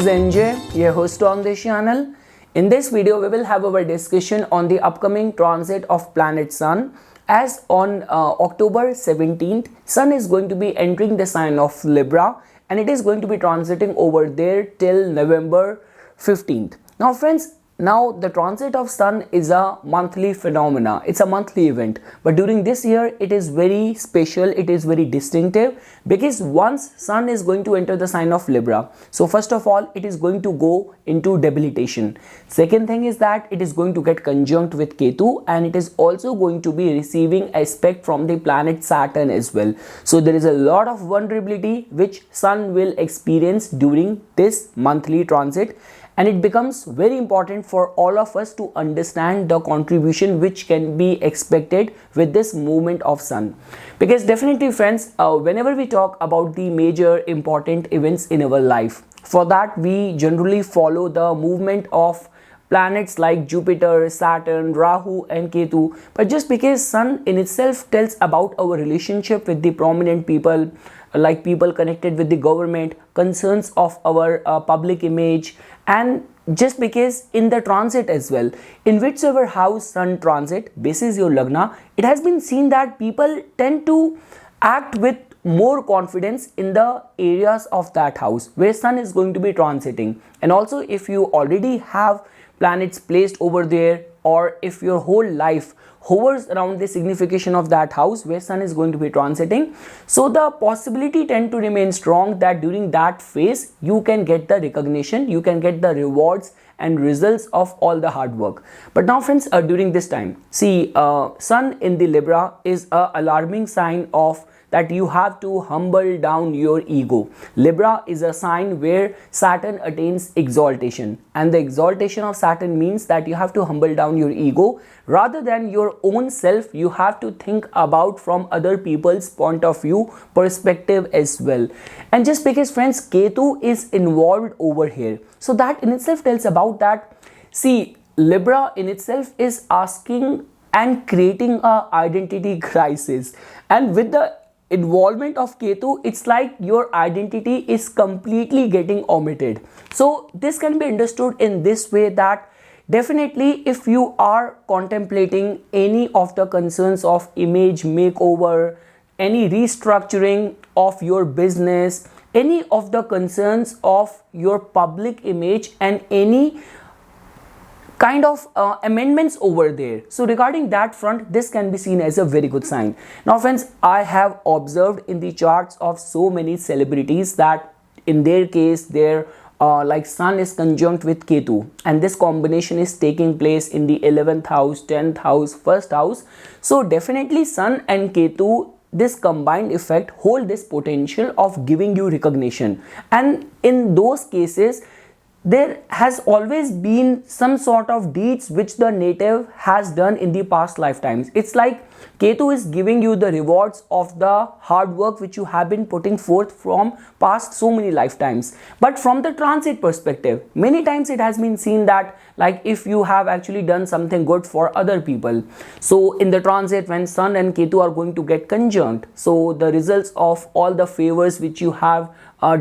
is NJ, your host on this channel. In this video, we will have our discussion on the upcoming transit of planet Sun. As on October 17th, Sun is going to be entering the sign of Libra and it is going to be transiting over there till November 15th. Now friends, the transit of Sun is a monthly phenomena. It's a monthly event. But during this year, it is very special. It is very distinctive because once Sun is going to enter the sign of Libra. So first of all, it is going to go into debilitation. Second thing is that it is going to get conjunct with Ketu and it is also going to be receiving aspect from the planet Saturn as well. So there is a lot of vulnerability which Sun will experience during this monthly transit. And it becomes very important for all of us to understand the contribution which can be expected with this movement of Sun. Because definitely friends, whenever we talk about the major important events in our life, for that we generally follow the movement of planets like Jupiter, Saturn, Rahu and Ketu. But just because Sun in itself tells about our relationship with the prominent people, like people connected with the government, concerns of our public image, and just because in the transit as well, in whichever house Sun transit, basis your Lagna, it has been seen that people tend to act with more confidence in the areas of that house where Sun is going to be transiting. And also if you already have planets placed over there, or if your whole life hovers around the signification of that house where Sun is going to be transiting, so the possibility tend to remain strong that during that phase you can get the recognition, you can get the rewards and results of all the hard work. But now friends, during this time, see, Sun in the Libra is a alarming sign of that you have to humble down your ego. Libra is a sign where Saturn attains exaltation, and the exaltation of Saturn means that you have to humble down your ego. Rather than your own self, you have to think about from other people's point of view, perspective as well. And just because friends, Ketu is involved over here, so that in itself tells about that, see, Libra in itself is asking and creating a identity crisis, and with the involvement of Ketu, it's like your identity is completely getting omitted. So this can be understood in this way that definitely if you are contemplating any of the concerns of image makeover, any restructuring of your business, any of the concerns of your public image and any kind of amendments over there, so regarding that front, this can be seen as a very good sign. Now friends, I have observed in the charts of so many celebrities that in their case their like Sun is conjunct with Ketu, and this combination is taking place in the 11th house, 10th house, 1st house. So definitely Sun and Ketu, this combined effect hold this potential of giving you recognition, and in those cases there has always been some sort of deeds which the native has done in the past lifetimes. It's like Ketu is giving you the rewards of the hard work which you have been putting forth from past so many lifetimes. But from the transit perspective, many times it has been seen that like if you have actually done something good for other people, so in the transit when Sun and Ketu are going to get conjunct, so the results of all the favors which you have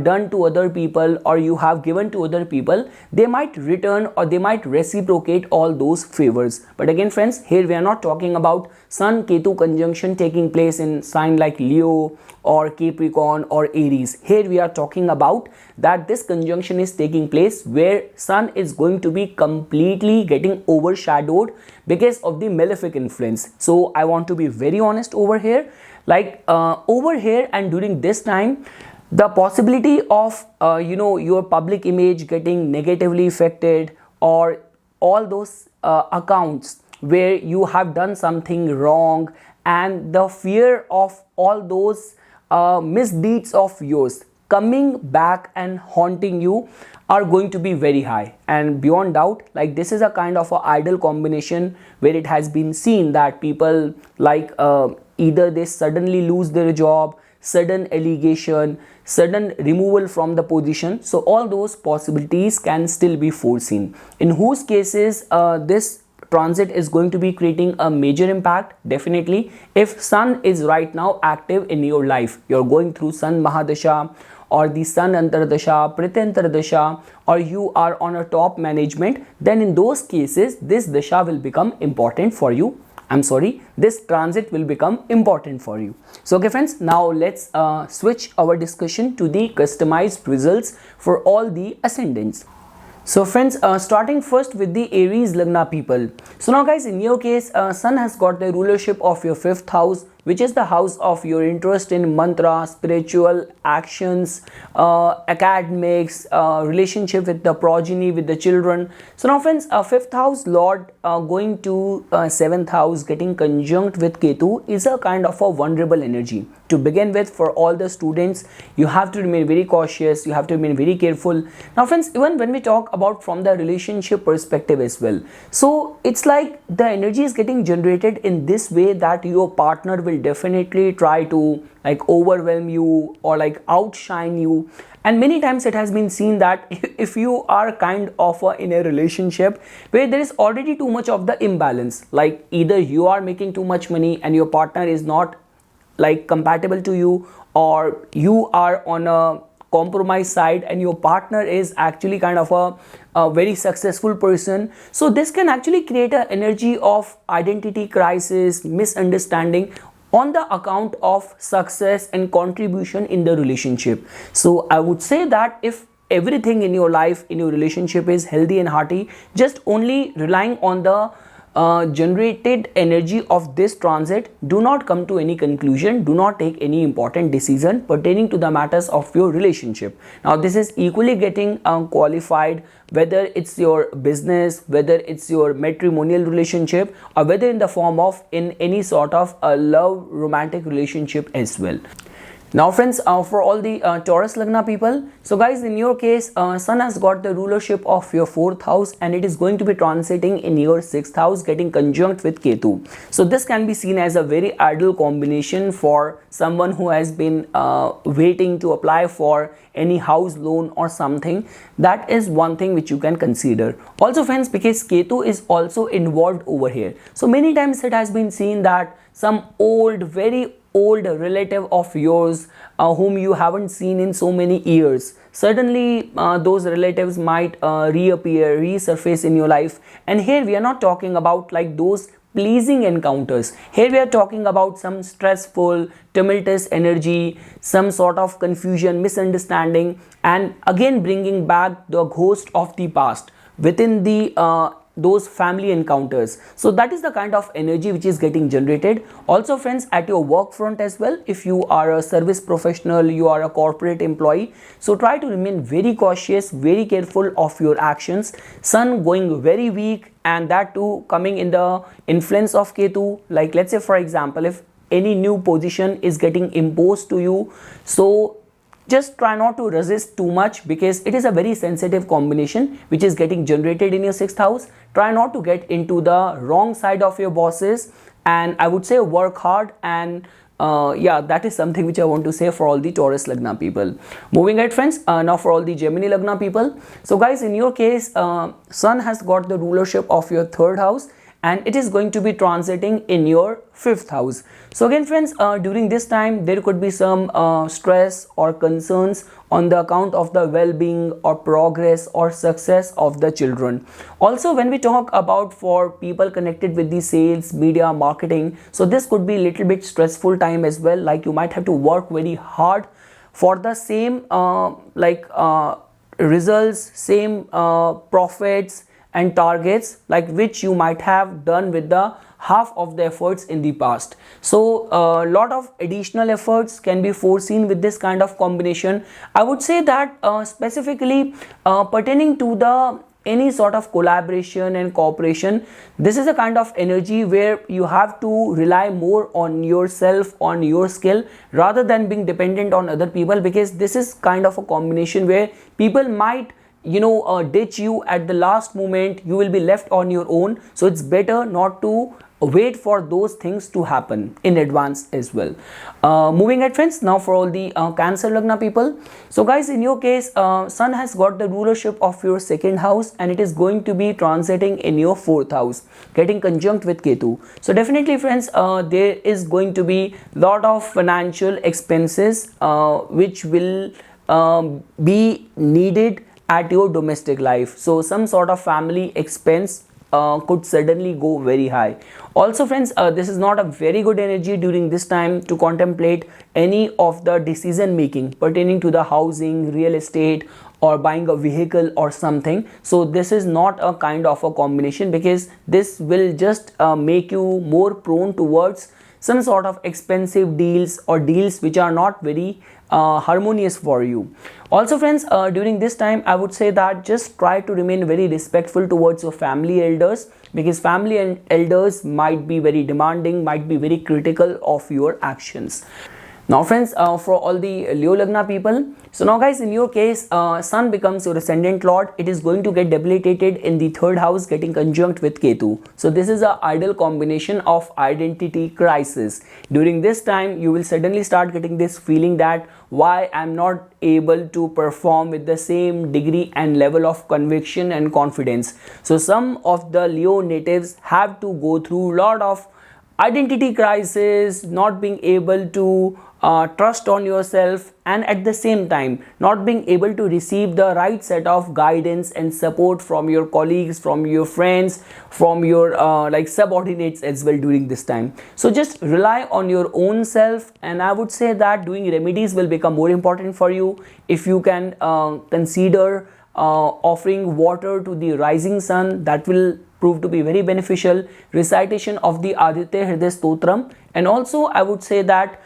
done to other people or you have given to other people, they might return or they might reciprocate all those favors. But again friends, here we are not talking about Sun Ketu conjunction taking place in sign like Leo or Capricorn or Aries. Here we are talking about that this conjunction is taking place where Sun is going to be completely getting overshadowed because of the malefic influence. So I want to be very honest over here, like over here and during this time, the possibility of your public image getting negatively affected, or all those accounts where you have done something wrong, and the fear of all those misdeeds of yours coming back and haunting you are going to be very high. And beyond doubt, like this is a kind of a ideal combination where it has been seen that people like either they suddenly lose their job, sudden allegation, sudden removal from the position. So all those possibilities can still be foreseen, in whose cases this transit is going to be creating a major impact. Definitely if Sun is right now active in your life, you're going through Sun Mahadasha, or the sun antardasha, priti antardasha, or you are on a top management, then in those cases this dasha will become important for you. This transit will become important for you. So okay friends, now let's switch our discussion to the customized results for all the ascendants. So friends, starting first with the Aries Lagna people. So now guys, in your case, Sun has got the rulership of your 5th house, which is the house of your interest in mantra, spiritual actions, academics, relationship with the progeny, with the children. So now friends, 5th house Lord going to 7th house, getting conjunct with Ketu is a kind of a vulnerable energy. To begin with, for all the students, you have to remain very cautious, you have to remain very careful. Now friends, even when we talk about from the relationship perspective as well, so it's like the energy is getting generated in this way that your partner will definitely try to like overwhelm you or like outshine you. And many times it has been seen that if you are kind of in a relationship where there is already too much of the imbalance, like either you are making too much money and your partner is not like compatible to you, or you are on a compromise side and your partner is actually kind of a very successful person. So this can actually create an energy of identity crisis, misunderstanding on the account of success and contribution in the relationship. So I would say that if everything in your life, in your relationship is healthy and hearty, just only relying on the generated energy of this transit, do not come to any conclusion, do not take any important decision pertaining to the matters of your relationship. Now this is equally getting qualified whether it's your business, whether it's your matrimonial relationship, or whether in the form of in any sort of a love romantic relationship as well. Now friends, for all the Taurus Lagna people, so guys, in your case, Sun has got the rulership of your 4th house and it is going to be transiting in your 6th house, getting conjunct with Ketu. So this can be seen as a very ideal combination for someone who has been waiting to apply for any house loan or something. That is one thing which you can consider. Also friends, because Ketu is also involved over here, so many times it has been seen that some very old relative of yours whom you haven't seen in so many years, suddenly those relatives might resurface in your life. And here we are not talking about like those pleasing encounters. Here we are talking about some stressful, tumultuous energy, some sort of confusion, misunderstanding, and again bringing back the ghost of the past within the those family encounters. So that is the kind of energy which is getting generated. Also friends, at your work front as well, if you are a service professional, you are a corporate employee, so try to remain very cautious, very careful of your actions. Sun going very weak, and that too coming in the influence of Ketu. Like let's say for example, if any new position is getting imposed to you, so just try not to resist too much, because it is a very sensitive combination which is getting generated in your 6th house. Try not to get into the wrong side of your bosses, and I would say work hard. And yeah, that is something which I want to say for all the Taurus Lagna people. Moving ahead friends, now for all the Gemini Lagna people. So guys, in your case, Sun has got the rulership of your 3rd house and it is going to be transiting in your 5th house. So again friends, during this time there could be some stress or concerns on the account of the well-being or progress or success of the children. Also when we talk about for people connected with the sales, media, marketing, so this could be a little bit stressful time as well. Like you might have to work very hard for the same results, same profits and targets like which you might have done with the half of the efforts in the past. So a lot of additional efforts can be foreseen with this kind of combination. I would say that specifically pertaining to the any sort of collaboration and cooperation, this is a kind of energy where you have to rely more on yourself, on your skill, rather than being dependent on other people, because this is kind of a combination where people might ditch you at the last moment. You will be left on your own, so it's better not to wait for those things to happen in advance as well. Moving ahead friends, now for all the Cancer Lagna people. So guys, in your case, Sun has got the rulership of your 2nd house and it is going to be transiting in your 4th house, getting conjunct with Ketu. So definitely friends, there is going to be lot of financial expenses which will be needed at your domestic life. So some sort of family expense could suddenly go very high. Also friends, this is not a very good energy during this time to contemplate any of the decision making pertaining to the housing, real estate, or buying a vehicle or something. So this is not a kind of a combination, because this will just make you more prone towards some sort of expensive deals or deals which are not very harmonious for you. Also friends, during this time I would say that just try to remain very respectful towards your family elders, because family and elders might be very demanding, might be very critical of your actions. Now friends, for all the Leo Lagna people, so now guys, in your case, Sun becomes your ascendant lord. It is going to get debilitated in the third house, getting conjunct with Ketu. So this is an ideal combination of identity crisis. During this time, you will suddenly start getting this feeling that why I'm not able to perform with the same degree and level of conviction and confidence. So some of the Leo natives have to go through a lot of identity crisis, not being able to trust on yourself, and at the same time not being able to receive the right set of guidance and support from your colleagues, from your friends, from your like subordinates as well during this time. So just rely on your own self, and I would say that doing remedies will become more important for you. If you can consider offering water to the rising sun, that will prove to be very beneficial. Recitation of the Aditya Hriday Stotram, and also I would say that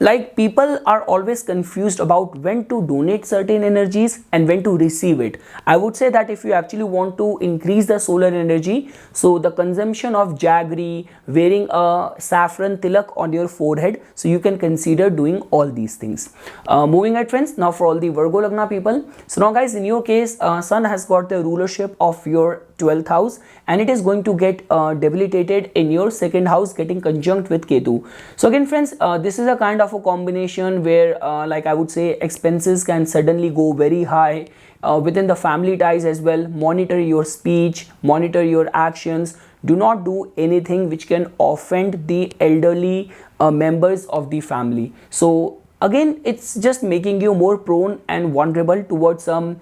like people are always confused about when to donate certain energies and when to receive it. I would say that if you actually want to increase the solar energy, so the consumption of jaggery, wearing a saffron tilak on your forehead, so you can consider doing all these things. Moving ahead friends, now for all the Virgo Lagna people, so now guys, in your case, Sun has got the rulership of your 12th house, and it is going to get debilitated in your second house, getting conjunct with Ketu. So again friends, this is a kind of a combination where like I would say expenses can suddenly go very high within the family ties as well. Monitor your speech, monitor your actions. Do not do anything which can offend the elderly members of the family. So again, it's just making you more prone and vulnerable towards some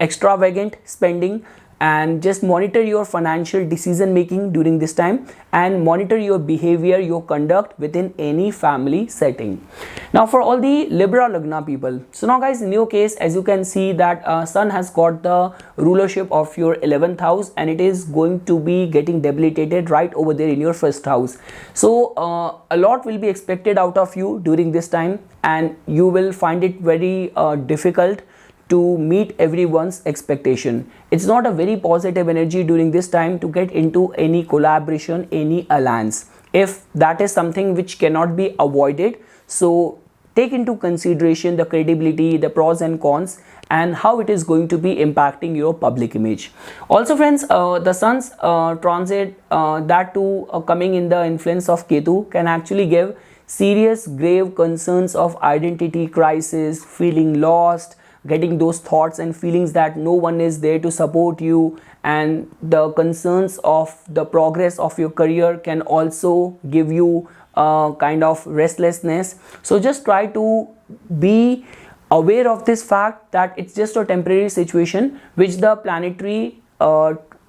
extravagant spending. And just monitor your financial decision making during this time, and monitor your behavior, your conduct within any family setting. Now for all the Libra Lagna people, so now guys, in your case, as you can see that Sun has got the rulership of your 11th house, and it is going to be getting debilitated right over there in your first house. So a lot will be expected out of you during this time, and you will find it very difficult to meet everyone's expectation. It's not a very positive energy during this time to get into any collaboration, any alliance. If that is something which cannot be avoided, so take into consideration the credibility, the pros and cons, and how it is going to be impacting your public image. Also friends, the Sun's transit, that too coming in the influence of Ketu, can actually give serious grave concerns of identity crisis, feeling lost, getting those thoughts and feelings that no one is there to support you, and the concerns of the progress of your career can also give you kind of restlessness. So just try to be aware of this fact that it's just a temporary situation which the planetary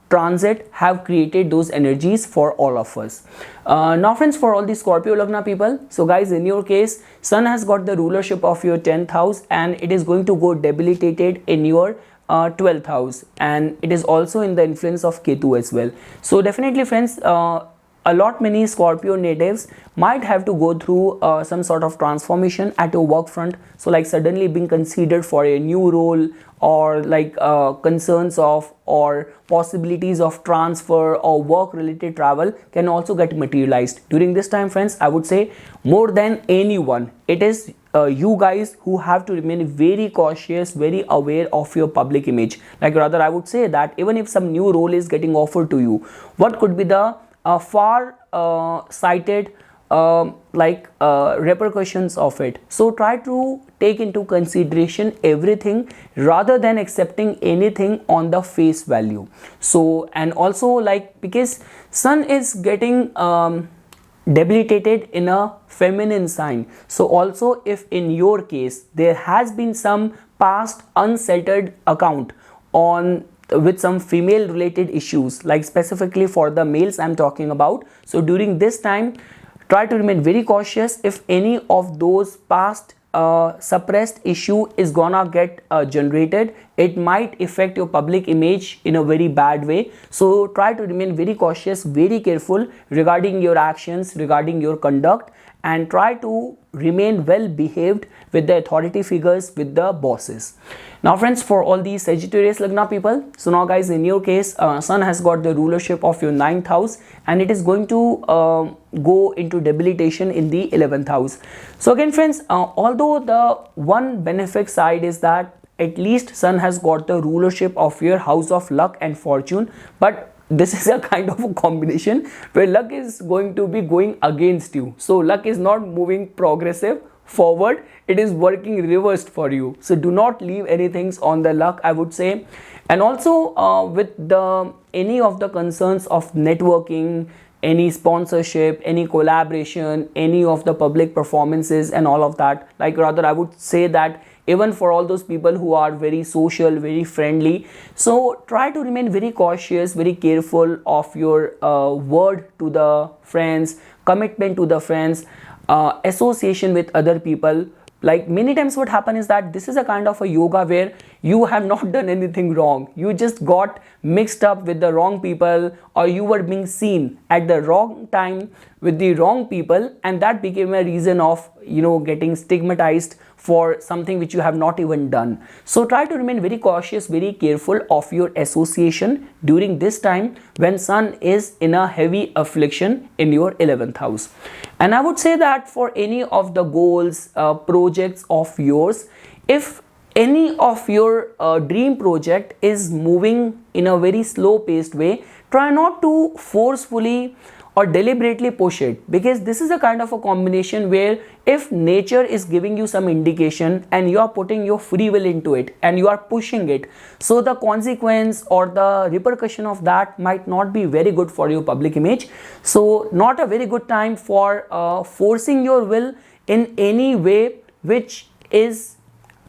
transit have created those energies for all of us. Now friends, for all the Scorpio Lagna people, so guys, in your case, Sun has got the rulership of your 10th house, and it is going to go debilitated in your 12th house, and it is also in the influence of Ketu as well. So definitely friends, a lot many Scorpio natives might have to go through some sort of transformation at your work front. So like suddenly being considered for a new role, or like concerns of or possibilities of transfer or work related travel can also get materialized during this time. Friends, I would say more than anyone, it is you guys who have to remain very cautious, very aware of your public image. Like rather I would say that even if some new role is getting offered to you, what could be the far sighted repercussions of it. So try to take into consideration everything rather than accepting anything on the face value. So, and also like because Sun is getting debilitated in a feminine sign. So also, if in your case there has been some past unsettled account on with some female related issues, like specifically for the males I'm talking about, so during this time try to remain very cautious. If any of those past suppressed issue is gonna get generated, it might affect your public image in a very bad way. So try to remain very cautious, very careful regarding your actions, regarding your conduct, and try to remain well behaved with the authority figures, with the bosses. Now friends, for all these Sagittarius Lagna people, so now guys, in your case, Sun has got the rulership of your 9th house, and it is going to go into debilitation in the 11th house. So again friends, although the one benefic side is that at least Sun has got the rulership of your house of luck and fortune, but this is a kind of a combination where luck is going to be going against you. So luck is not moving progressive forward, it is working reversed for you. So do not leave anything on the luck, I would say. And also with the any of the concerns of networking, any sponsorship, any collaboration, any of the public performances and all of that, like rather I would say that even for all those people who are very social, very friendly, so try to remain very cautious, very careful of your word to the friends, commitment to the friends, association with other people. Like many times what happen is that this is a kind of a yoga where you have not done anything wrong, you just got mixed up with the wrong people, or you were being seen at the wrong time with the wrong people, and that became a reason of, you know, getting stigmatized for something which you have not even done. So try to remain very cautious, very careful of your association during this time when Sun is in a heavy affliction in your 11th house. And I would say that for any of the goals, projects of yours, if any of your dream project is moving in a very slow paced way, try not to forcefully or deliberately push it, because this is a kind of a combination where if nature is giving you some indication and you are putting your free will into it and you are pushing it, so the consequence or the repercussion of that might not be very good for your public image. So not a very good time for forcing your will in any way which is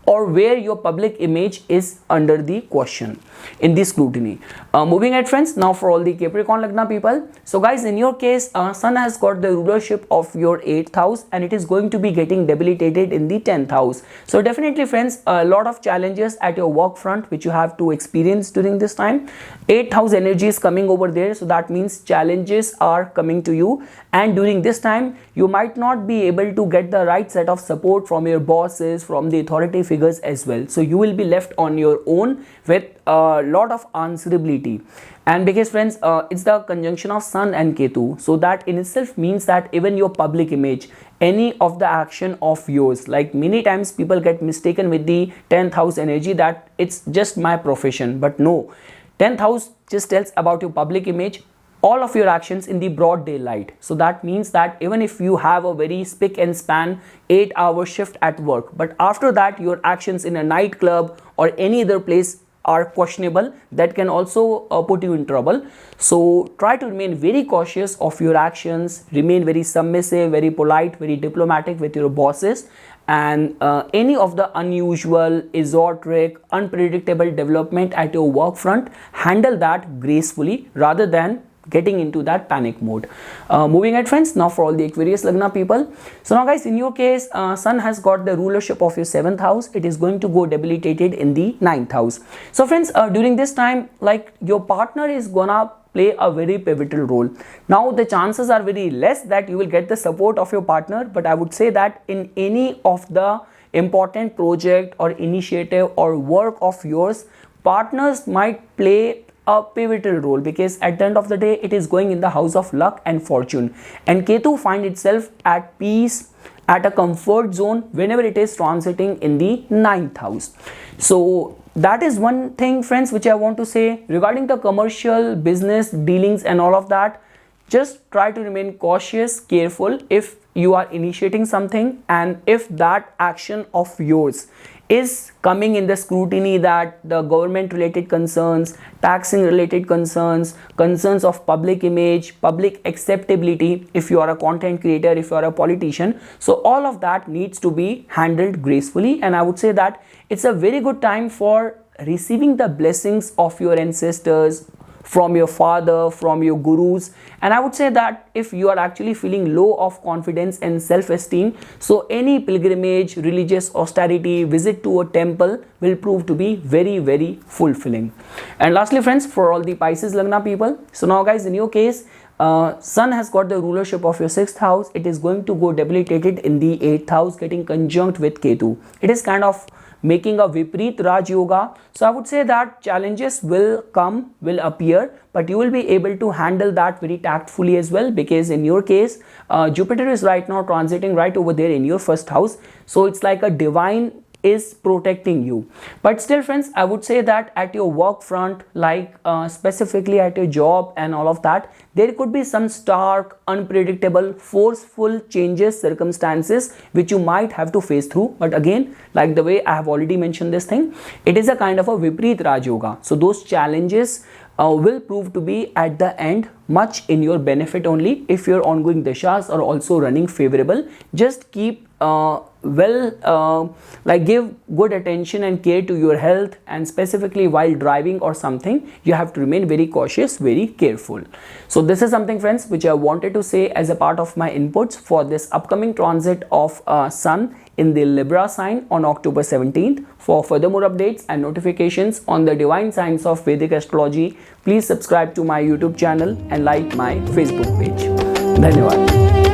or where your public image is under the question, in the scrutiny. Moving ahead friends, now for all the Capricorn Lagna people. So guys, in your case, Sun has got the rulership of your 8th house, and it is going to be getting debilitated in the 10th house. So definitely friends, a lot of challenges at your work front which you have to experience during this time. 8th house energy is coming over there, so that means challenges are coming to you, and during this time you might not be able to get the right set of support from your bosses, from the authority figures as well. So you will be left on your own with a lot of answerability. And because friends, it's the conjunction of Sun and Ketu, so that in itself means that even your public image, any of the action of yours, like many times people get mistaken with the 10th house energy that it's just my profession, but no, 10th house just tells about your public image, all of your actions in the broad daylight. So that means that even if you have a very spick and span 8-hour shift at work, but after that your actions in a nightclub or any other place are questionable, that can also put you in trouble. So try to remain very cautious of your actions, remain very submissive, very polite, very diplomatic with your bosses, and any of the unusual, esoteric, unpredictable development at your work front, handle that gracefully rather than getting into that panic mode. Moving ahead friends, now for all the Aquarius Lagna people. So now guys, in your case, Sun has got the rulership of your 7th house. It is going to go debilitated in the 9th house. So friends, during this time, like your partner is gonna play a very pivotal role. Now the chances are very less that you will get the support of your partner, but I would say that in any of the important project or initiative or work of yours, partners might play a pivotal role, because at the end of the day it is going in the house of luck and fortune, and Ketu find itself at peace, at a comfort zone whenever it is transiting in the 9th house. So that is one thing friends which I want to say regarding the commercial business dealings and all of that. Just try to remain cautious, careful if you are initiating something, and if that action of yours is coming in the scrutiny, that the government related concerns, taxing related concerns, concerns of public image, public acceptability, if you are a content creator, if you are a politician. So all of that needs to be handled gracefully, and I would say that it's a very good time for receiving the blessings of your ancestors, from your father, from your gurus. And I would say that if you are actually feeling low of confidence and self-esteem, so any pilgrimage, religious austerity, visit to a temple will prove to be very, very fulfilling. And lastly friends, for all the Pisces Lagna people, so now guys, in your case, Sun has got the rulership of your 6th house. It is going to go debilitated in the 8th house, getting conjunct with Ketu. It is kind of making a Vipreet Raj Yoga. So I would say that challenges will come, will appear, but you will be able to handle that very tactfully as well, because in your case, Jupiter is right now transiting right over there in your 1st house. So it's like a divine is protecting you. But still friends, I would say that at your work front, like specifically at your job and all of that, there could be some stark, unpredictable, forceful changes, circumstances which you might have to face through. But again, like the way I have already mentioned this thing, it is a kind of a Vipreet Raj Yoga. So those challenges will prove to be at the end much in your benefit only if your ongoing dashas are also running favorable. Just keep give good attention and care to your health, and specifically while driving or something, you have to remain very cautious, very careful. So this is something friends which I wanted to say as a part of my inputs for this upcoming transit of Sun in the Libra sign on October 17th. For further more updates and notifications on the divine science of Vedic astrology, please subscribe to my YouTube channel and like my Facebook page. Dhanyawad.